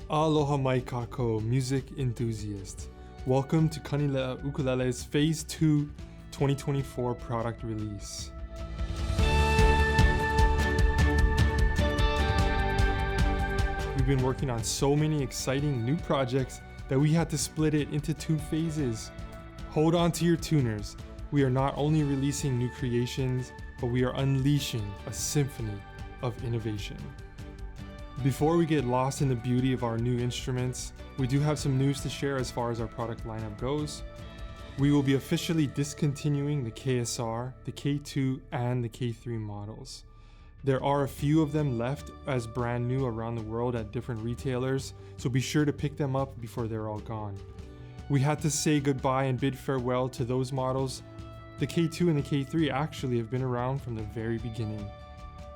Aloha mai kākou, music enthusiast. Welcome to Kanileʻa ʻUkulele's Phase 2 2024 product release. We've been working on so many exciting new projects that we had to split it into 2 phases. Hold on to your tuners. We are not only releasing new creations, but we are unleashing a symphony of innovation. Before we get lost in the beauty of our new instruments, we do have some news to share as far as our product lineup goes. We will be officially discontinuing the KSR, the K2, and the K3 models. There are a few of them left as brand new around the world at different retailers, so be sure to pick them up before they're all gone. We had to say goodbye and bid farewell to those models. The K2 and the K3 actually have been around from the very beginning.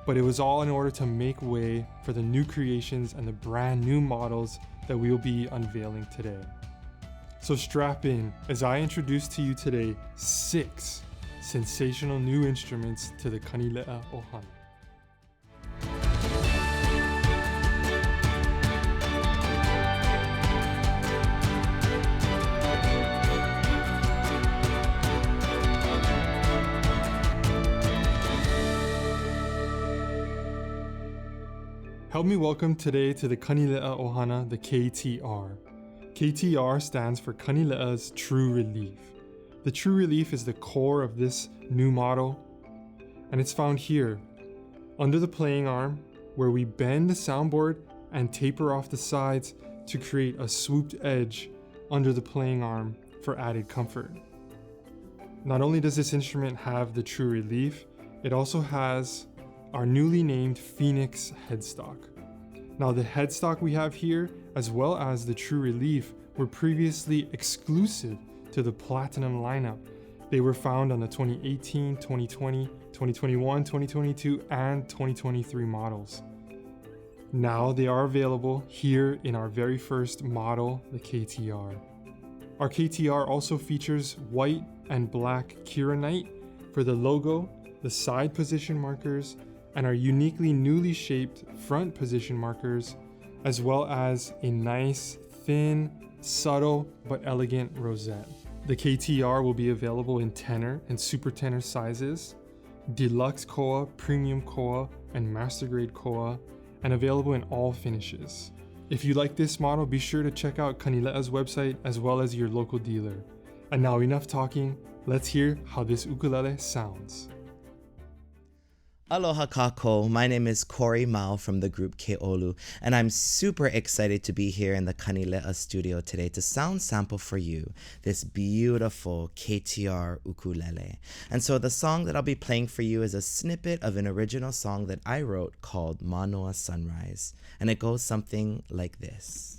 But it was all in order to make way for the new creations and the brand new models that we will be unveiling today. So strap in as I introduce to you today 6 sensational new instruments to the Kanileʻa ʻOhana. Help me welcome today to the Kanileʻa ʻOhana, the KTR. KTR stands for Kanileʻa's True Relief. The True Relief is the core of this new model, and it's found here, under the playing arm, where we bend the soundboard and taper off the sides to create a swooped edge under the playing arm for added comfort. Not only does this instrument have the True Relief, it also has our newly named Phoenix headstock. Now the headstock we have here, as well as the True Relief, were previously exclusive to the Platinum lineup. They were found on the 2018, 2020, 2021, 2022, and 2023 models. Now they are available here in our very first model, the KTR. Our KTR also features white and black Kiranite for the logo, the side position markers, and our uniquely newly shaped front position markers, as well as a nice, thin, subtle, but elegant rosette. The KTR will be available in tenor and super tenor sizes, deluxe koa, premium koa, and master grade koa, and available in all finishes. If you like this model, be sure to check out Kanileʻa's website as well as your local dealer. And now enough talking, let's hear how this ukulele sounds. Aloha kākou, my name is Corey Mao from the group Ke'olu, and I'm super excited to be here in the Kanileʻa studio today to sound sample for you this beautiful KTR ukulele. And so the song that I'll be playing for you is a snippet of an original song that I wrote called Manoa Sunrise, and it goes something like this.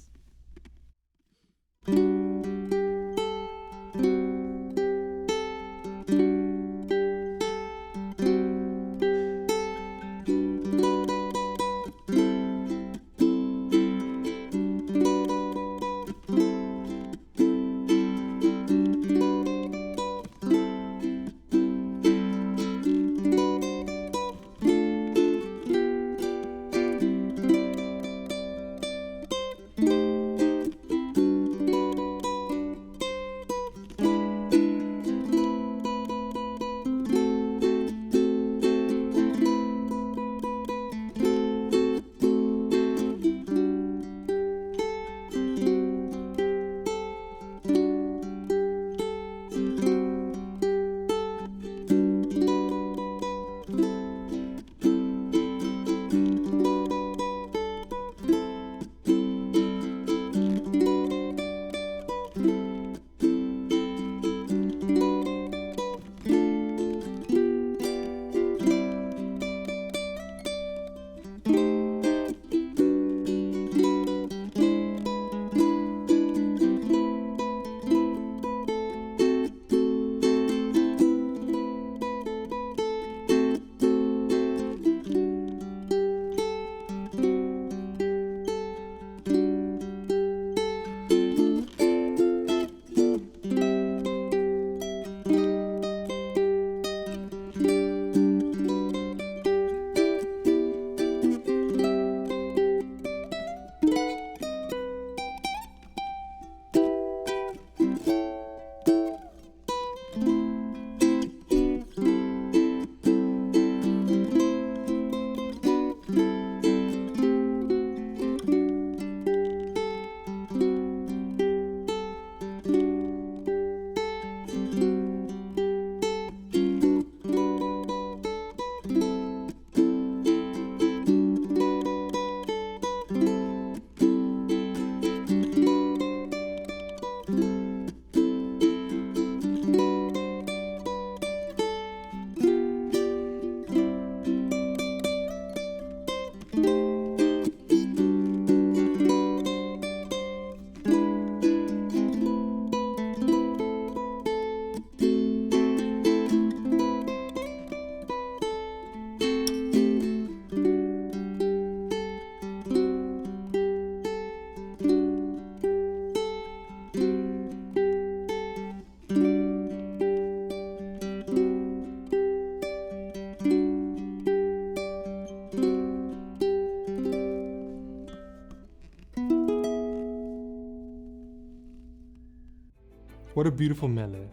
What a beautiful mele.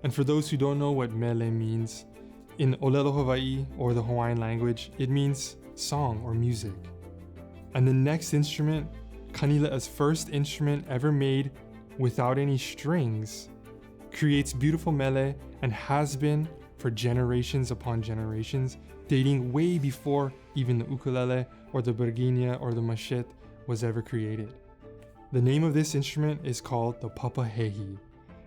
And for those who don't know what mele means, in Olelo Hawaii, or the Hawaiian language, it means song or music. And the next instrument, Kanileʻa's first instrument ever made without any strings, creates beautiful mele and has been for generations upon generations, dating way before even the ukulele or the berginia or the mashit was ever created. The name of this instrument is called the Hehi,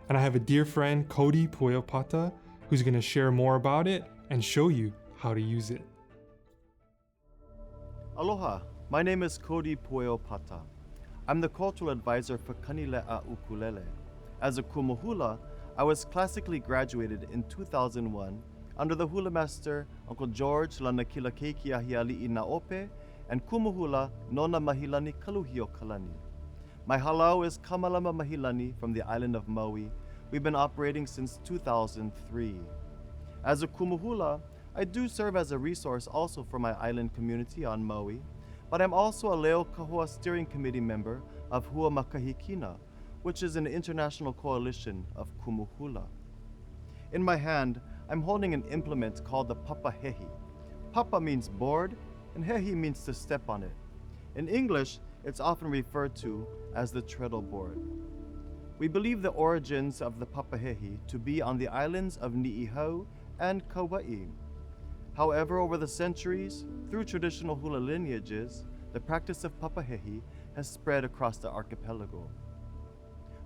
and I have a dear friend, Cody Pueopata, who's going to share more about it and show you how to use it. Aloha, my name is Cody Pueopata. I'm the cultural advisor for Kanileʻa ʻUkulele. As a kumuhula, I was classically graduated in 2001 under the hula master Uncle George Lanakila Keiki Ahiali'i Naope and kumuhula Nona Mahilani Kaluhio Kalani. My halau is Kamalama Mahilani from the island of Maui. We've been operating since 2003. As a kumuhula, I do serve as a resource also for my island community on Maui, but I'm also a Leo Kahua steering committee member of Hua Makahikina, which is an international coalition of kumuhula. In my hand, I'm holding an implement called the Hehi. Papa means board, and Hehi means to step on it. In English, it's often referred to as the treadle board. We believe the origins of the Hehi to be on the islands of Ni'ihau and Kauai. However, over the centuries, through traditional hula lineages, the practice of Hehi has spread across the archipelago.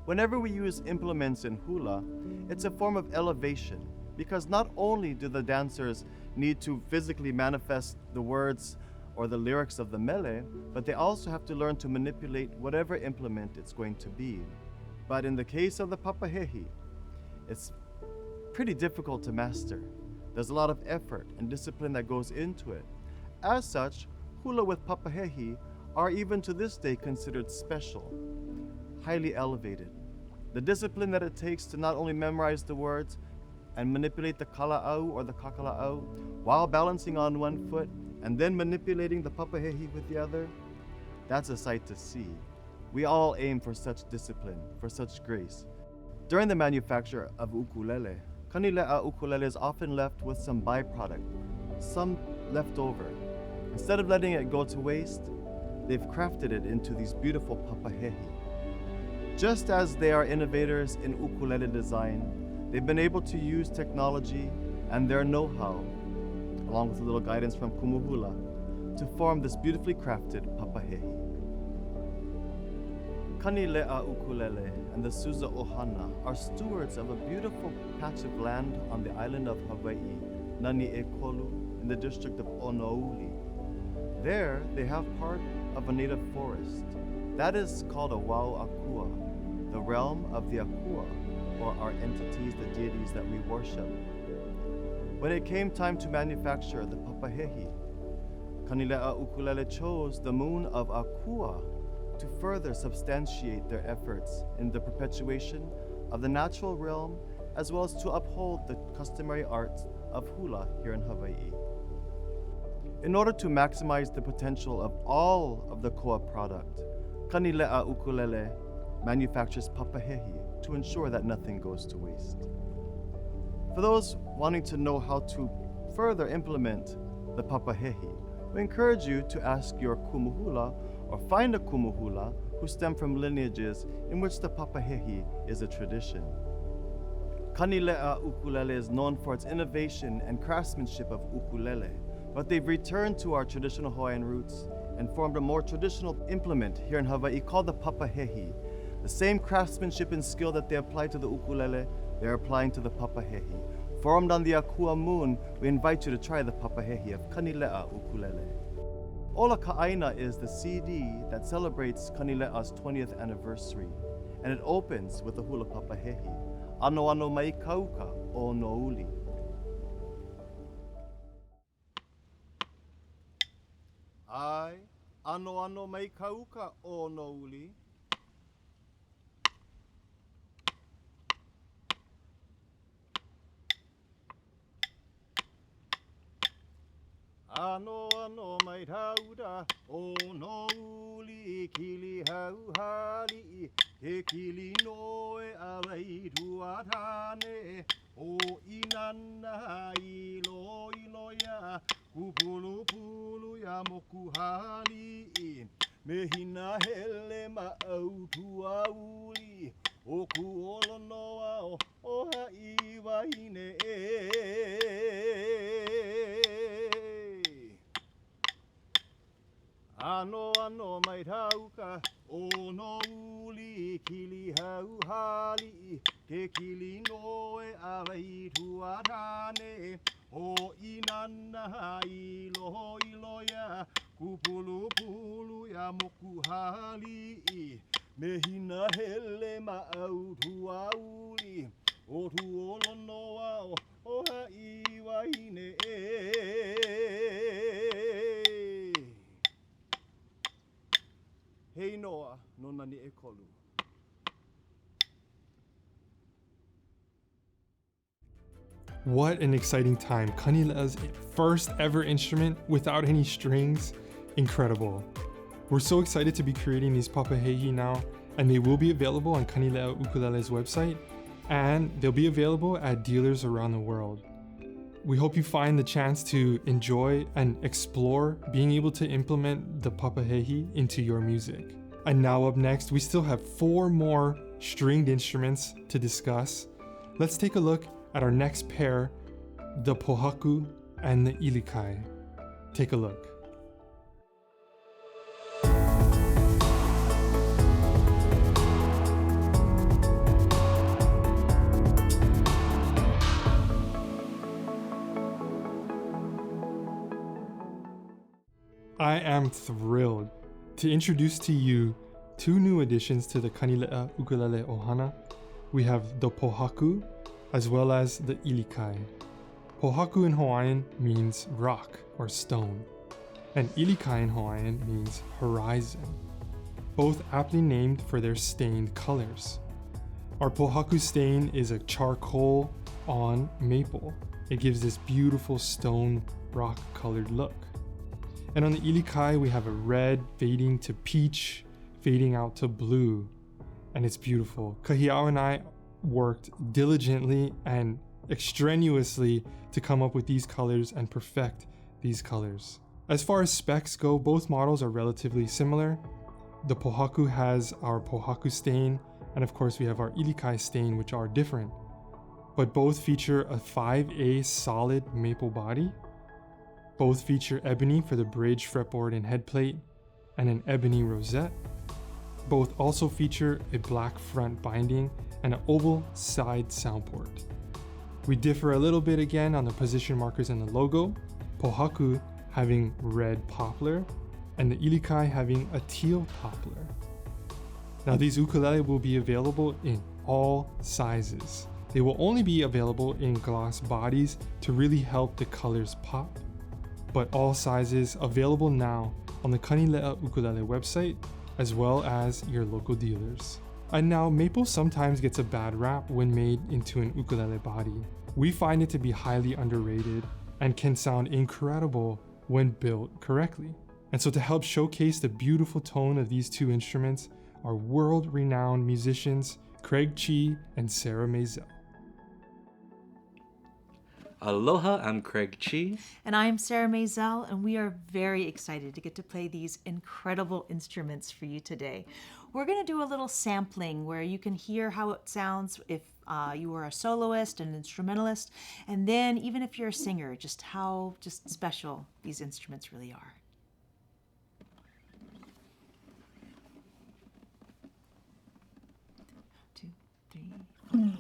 Whenever we use implements in hula, it's a form of elevation, because not only do the dancers need to physically manifest the words or the lyrics of the mele, but they also have to learn to manipulate whatever implement it's going to be. But in the case of the Hehi, it's pretty difficult to master. There's a lot of effort and discipline that goes into it. As such, hula with Hehi are even to this day considered special, highly elevated. The discipline that it takes to not only memorize the words and manipulate the kala'au or the kakala'au while balancing on one foot and then manipulating the Hehi with the other, that's a sight to see. We all aim for such discipline, for such grace. During the manufacture of ukulele, Kanileʻa ʻUkulele is often left with some byproduct, some left over. Instead of letting it go to waste, they've crafted it into these beautiful Hehi. Just as they are innovators in ukulele design, they've been able to use technology and their know-how, along with a little guidance from kumuhula, to form this beautifully crafted Hehi. Kanileʻa ʻUkulele and the Souza ʻohana are stewards of a beautiful patch of land on the island of Hawaii, Naniʻekolu, in the district of Onouli. There, they have part of a native forest. That is called a wau akua, the realm of the akua, or our entities, the deities that we worship. When it came time to manufacture the Hehi, Kanileʻa ʻUkulele chose the moon of Akua to further substantiate their efforts in the perpetuation of the natural realm, as well as to uphold the customary arts of hula here in Hawaii. In order to maximize the potential of all of the koa product, Kanileʻa ʻUkulele manufactures Hehi to ensure that nothing goes to waste. For those wanting to know how to further implement the Hehi, we encourage you to ask your kumuhula or find a kumuhula who stem from lineages in which the Hehi is a tradition. Kanileʻa ʻUkulele is known for its innovation and craftsmanship of ukulele, but they've returned to our traditional Hawaiian roots and formed a more traditional implement here in Hawaii called the Hehi. The same craftsmanship and skill that they apply to the ukulele, they're applying to the Hehi. Formed on the Akua moon, we invite you to try the Hehi of Kanileʻa ʻUkulele. Ola Ka'aina is the CD that celebrates Kanileʻa's 20th anniversary, and it opens with the hula Hehi. Ano ano mai kauka o nouli. Ai, ano ano mai kauka o nouli. Ano ano mai tauta o no uli kili hau hali he kili noe awai tuatane o inana ilo ilo ya kupulu pulu ya moku hali me hina hele ma au tua uli o kuolo noa o hai wahine Ano ano mai tauka o no uli kili hau hali ke kili noe awai tuatane o inana ilo ilo ya kupulu pulu ya moku hali me hina hele ma au tua uli o tuolo noa o hai wahine Hei noa no nani e kolu. What an exciting time. Kanileʻa's first ever instrument without any strings. Incredible. We're so excited to be creating these Hehi now, and they will be available on Kanileʻa ʻUkulele's website, and they'll be available at dealers around the world. We hope you find the chance to enjoy and explore being able to implement the Hehi into your music. And now up next, we still have 4 more stringed instruments to discuss. Let's take a look at our next pair, the Pōhaku and the ʻIlikai. Take a look. I am thrilled to introduce to you 2 new additions to the Kanileʻa ʻUkulele ʻohana. We have the Pōhaku as well as the ʻIlikai. Pōhaku in Hawaiian means rock or stone, and ʻIlikai in Hawaiian means horizon, both aptly named for their stained colors. Our Pōhaku stain is a charcoal on maple. It gives this beautiful stone rock colored look. And on the ʻIlikai, we have a red fading to peach, fading out to blue, and it's beautiful. Kahiao and I worked diligently and extraneously to come up with these colors and perfect these colors. As far as specs go, both models are relatively similar. The Pōhaku has our Pōhaku stain, and of course we have our ʻIlikai stain, which are different. But both feature a 5A solid maple body. Both feature ebony for the bridge, fretboard, and headplate, and an ebony rosette. Both also feature a black front binding and an oval side sound port. We differ a little bit again on the position markers and the logo, Pōhaku having red poplar, and the ʻIlikai having a teal poplar. Now these ukulele will be available in all sizes. They will only be available in gloss bodies to really help the colors pop, but all sizes available now on the Kanileʻa ʻUkulele website, as well as your local dealers. And now, maple sometimes gets a bad rap when made into an ukulele body. We find it to be highly underrated and can sound incredible when built correctly. And so to help showcase the beautiful tone of these 2 instruments are world-renowned musicians Craig Chi and Sarah Maisel. Aloha, I'm Craig Chi. And I'm Sarah Maisel, and we are very excited to get to play these incredible instruments for you today. We're going to do a little sampling where you can hear how it sounds if you were a soloist, an instrumentalist, and then even if you're a singer, just how special these instruments really are. Two, three, four.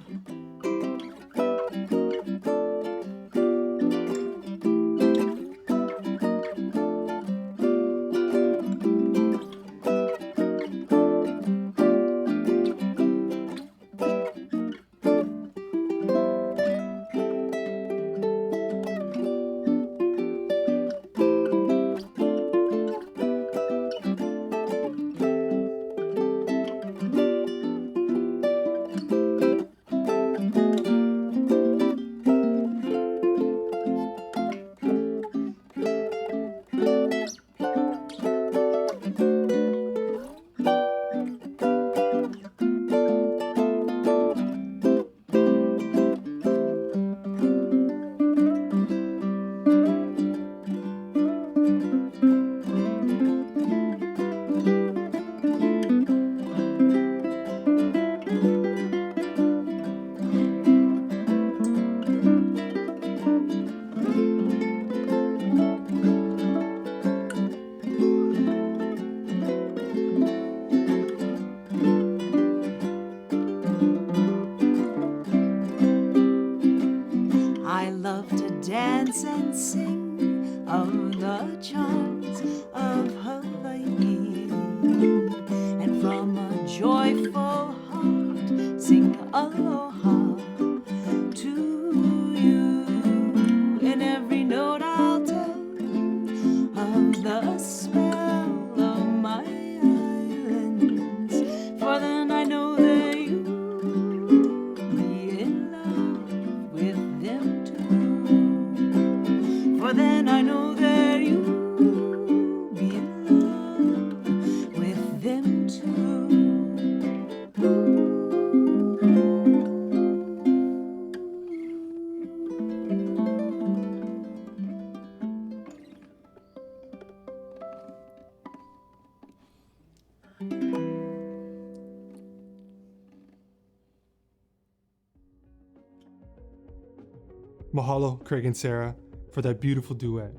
sing of the charms of Hawaii. And from a joyful heart, sing aloha to you. In every note I'll tell of the smell of my islands, for then I know that you'll be in love with them too. For then I know that you'll be in love with them too. Mahalo, Craig and Sarah, for that beautiful duet.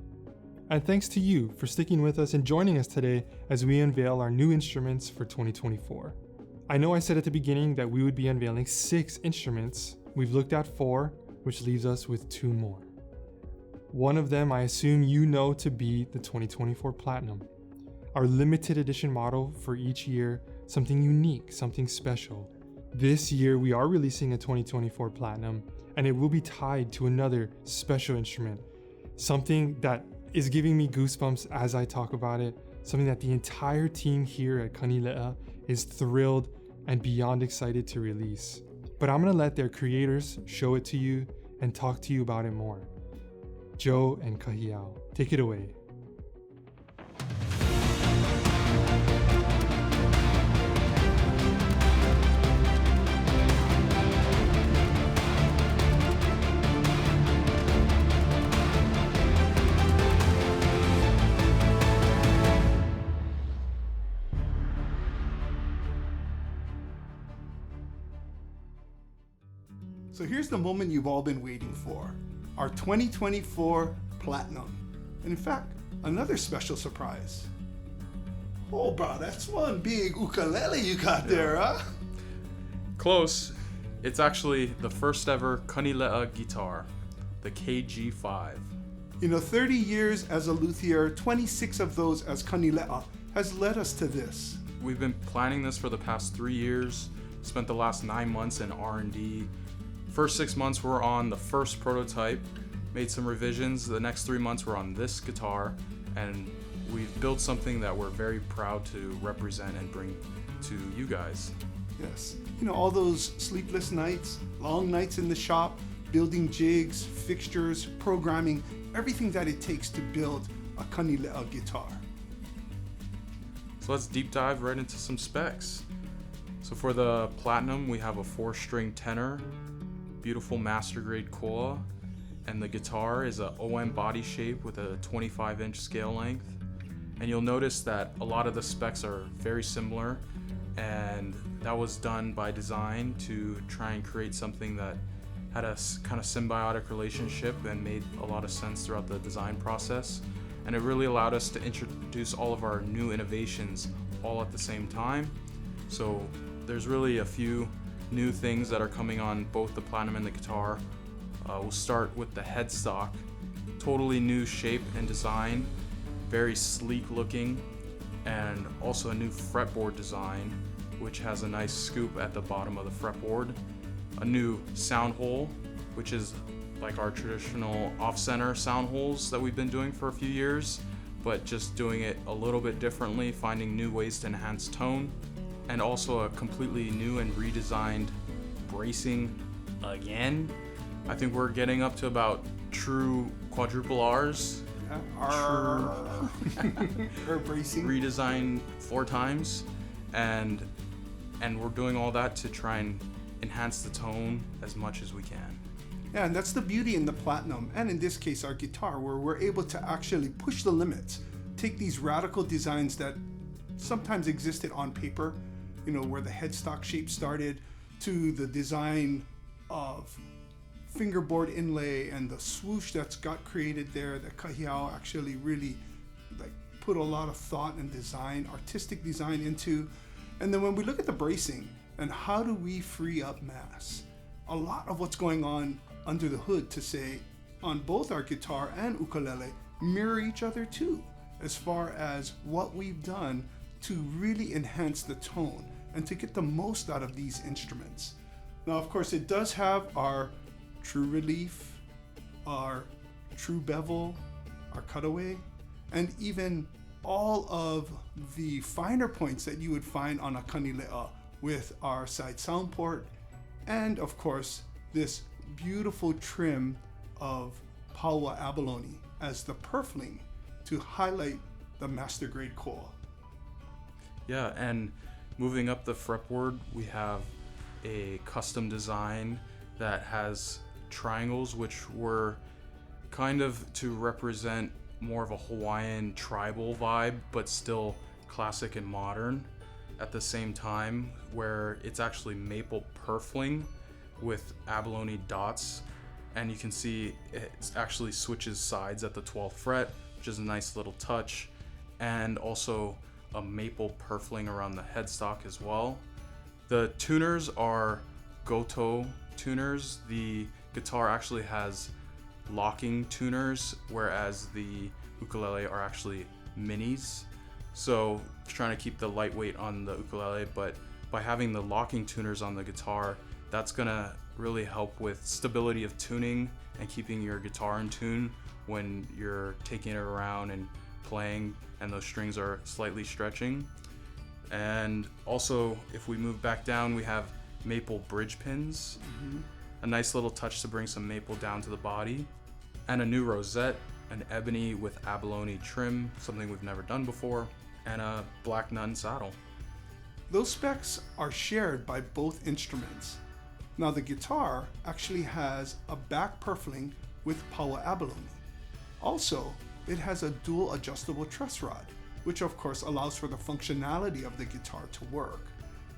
And thanks to you for sticking with us and joining us today as we unveil our new instruments for 2024. I know I said at the beginning that we would be unveiling 6 instruments. We've looked at 4, which leaves us with 2 more. One of them I assume you know to be the 2024 Platinum, our limited edition model for each year, something unique, something special. This year we are releasing a 2024 Platinum, and it will be tied to another special instrument, something that is giving me goosebumps as I talk about it, something that the entire team here at Kanileʻa is thrilled and beyond excited to release. But I'm gonna let their creators show it to you and talk to you about it more. Joe and Kahiao, take it away. So here's the moment you've all been waiting for, our 2024 Platinum. And in fact, another special surprise. Oh, bro, that's one big ukulele you got there, huh? Close. It's actually the first ever Kanileʻa guitar, the KG5. 30 years as a luthier, 26 of those as Kanileʻa, has led us to this. We've been planning this for the past 3 years, spent the last 9 months in R&D. First 6 months were on the first prototype, made some revisions. The next 3 months were on this guitar, and we've built something that we're very proud to represent and bring to you guys. Yes, all those sleepless nights, long nights in the shop, building jigs, fixtures, programming, everything that it takes to build a Kanileʻa guitar. So let's deep dive right into some specs. So for the Platinum, we have a 4-string tenor, beautiful master grade koa, and the guitar is a OM body shape with a 25-inch scale length. And you'll notice that a lot of the specs are very similar, and that was done by design to try and create something that had a kind of symbiotic relationship and made a lot of sense throughout the design process. And it really allowed us to introduce all of our new innovations all at the same time. So there's really a few new things that are coming on both the Platinum and the guitar. We'll start with the headstock. Totally new shape and design, very sleek looking, and also a new fretboard design, which has a nice scoop at the bottom of the fretboard. A new sound hole, which is like our traditional off-center sound holes that we've been doing for a few years, but just doing it a little bit differently, finding new ways to enhance tone. And also a completely new and redesigned bracing again. I think we're getting up to about true quadruple R's. True bracing. Redesigned 4 times, and we're doing all that to try and enhance the tone as much as we can. Yeah, and that's the beauty in the Platinum, and in this case our guitar, where we're able to actually push the limits, take these radical designs that sometimes existed on paper, where the headstock shape started, to the design of fingerboard inlay and the swoosh that's got created there that Kahiao actually really put a lot of thought and design, artistic design into. And then when we look at the bracing and how do we free up mass, a lot of what's going on under the hood to say, on both our guitar and ukulele mirror each other too, as far as what we've done to really enhance the tone and to get the most out of these instruments. Now, of course, it does have our true relief, our true bevel, our cutaway, and even all of the finer points that you would find on a Kanileʻa with our side sound port, and of course, this beautiful trim of paua abalone as the purfling to highlight the master grade koa. Yeah, and moving up the fretboard, we have a custom design that has triangles, which were kind of to represent more of a Hawaiian tribal vibe, but still classic and modern at the same time, where it's actually maple purfling with abalone dots, and you can see it actually switches sides at the 12th fret, which is a nice little touch, and also a maple purfling around the headstock as well. The tuners are Goto tuners. The guitar actually has locking tuners, whereas the ukulele are actually minis. So trying to keep the lightweight on the ukulele, but by having the locking tuners on the guitar, that's gonna really help with stability of tuning and keeping your guitar in tune when you're taking it around and playing and those strings are slightly stretching. And also, if we move back down, we have maple bridge pins. A nice little touch to bring some maple down to the body. And a new rosette, an ebony with abalone trim, something we've never done before, and a black nun saddle. Those specs are shared by both instruments. Now the guitar actually has a back purfling with paua abalone. Also, it has a dual adjustable truss rod, which of course allows for the functionality of the guitar to work.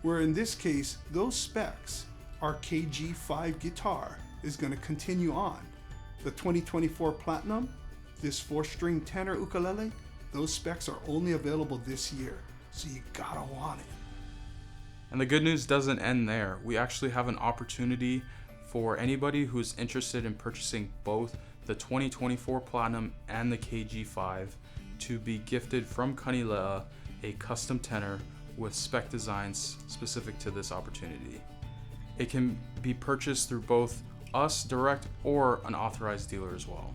Where in this case, those specs, our KG5 guitar is going to continue on. The 2024 Platinum, this 4-string tenor ukulele, those specs are only available this year, so you gotta want it. And the good news doesn't end there. We actually have an opportunity for anybody who's interested in purchasing both the 2024 Platinum and the KG5 to be gifted from Kanileʻa a custom tenor with spec designs specific to this opportunity. It can be purchased through both us direct or an authorized dealer as well.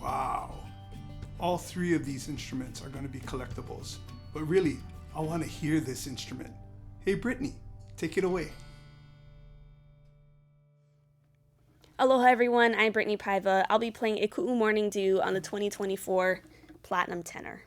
Wow. All three of these instruments are going to be collectibles. But really, I want to hear this instrument. Hey Brittany, take it away. Aloha everyone, I'm Brittany Paiva. I'll be playing a Ku'u Morning Dew on the 2024 Platinum Tenor.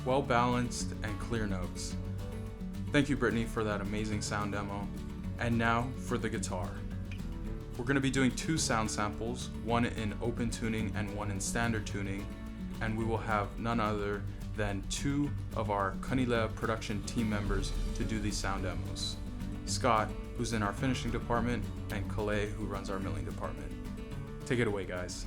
well balanced, and clear notes. Thank you, Brittany, for that amazing sound demo. And now for the guitar. We're going to be doing 2 sound samples, one in open tuning and one in standard tuning, and we will have none other than 2 of our Kanileʻa production team members to do these sound demos. Scott, who's in our finishing department, and Kalei, who runs our milling department. Take it away, guys.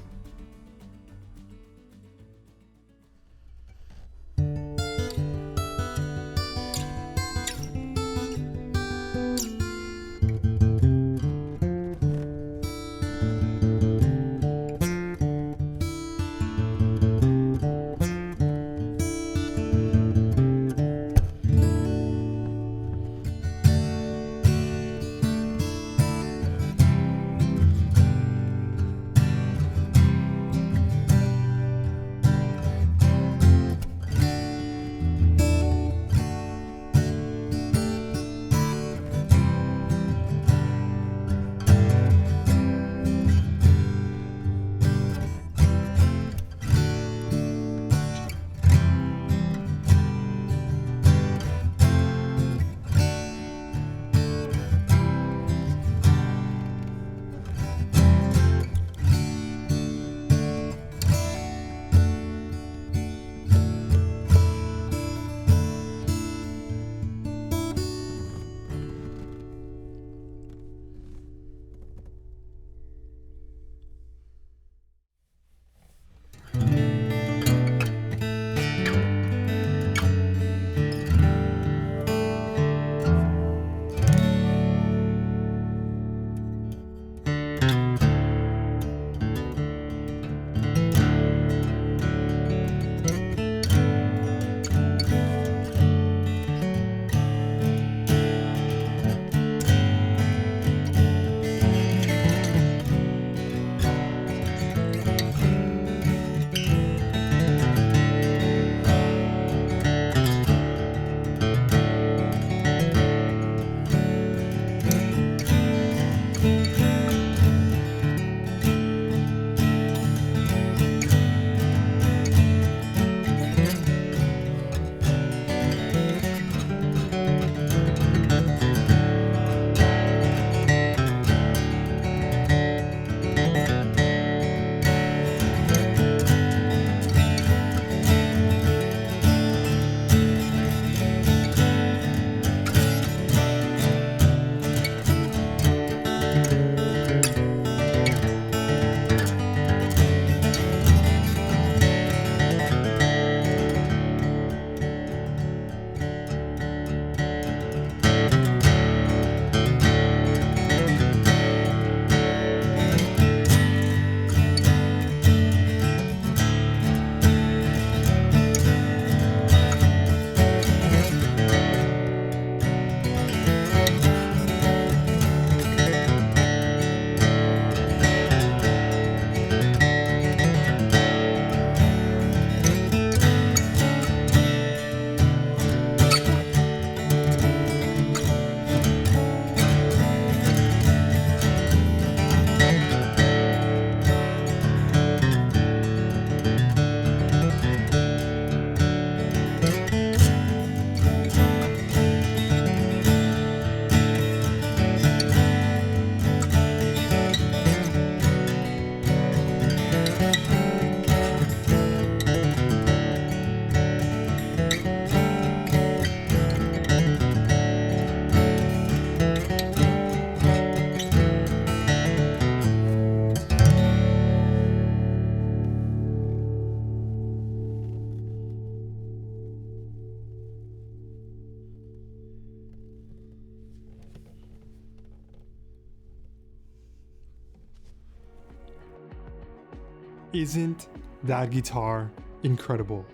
Isn't that guitar incredible?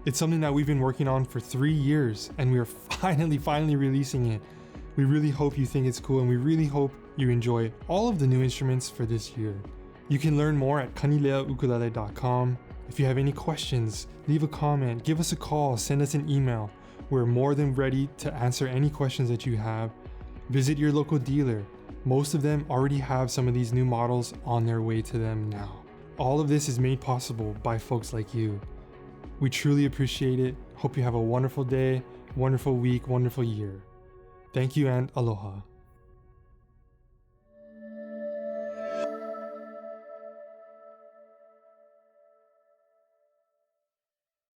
It's something that we've been working on for 3 years, and we are finally releasing it. We really hope you think it's cool, and we really hope you enjoy all of the new instruments for this year. You can learn more at kanileʻaukulele.com. If you have any questions, leave a comment, give us a call, send us an email. We're more than ready to answer any questions that you have. Visit your local dealer. Most of them already have some of these new models on their way to them now. All of this is made possible by folks like you. We truly appreciate it. Hope you have a wonderful day, wonderful week, wonderful year. Thank you and aloha.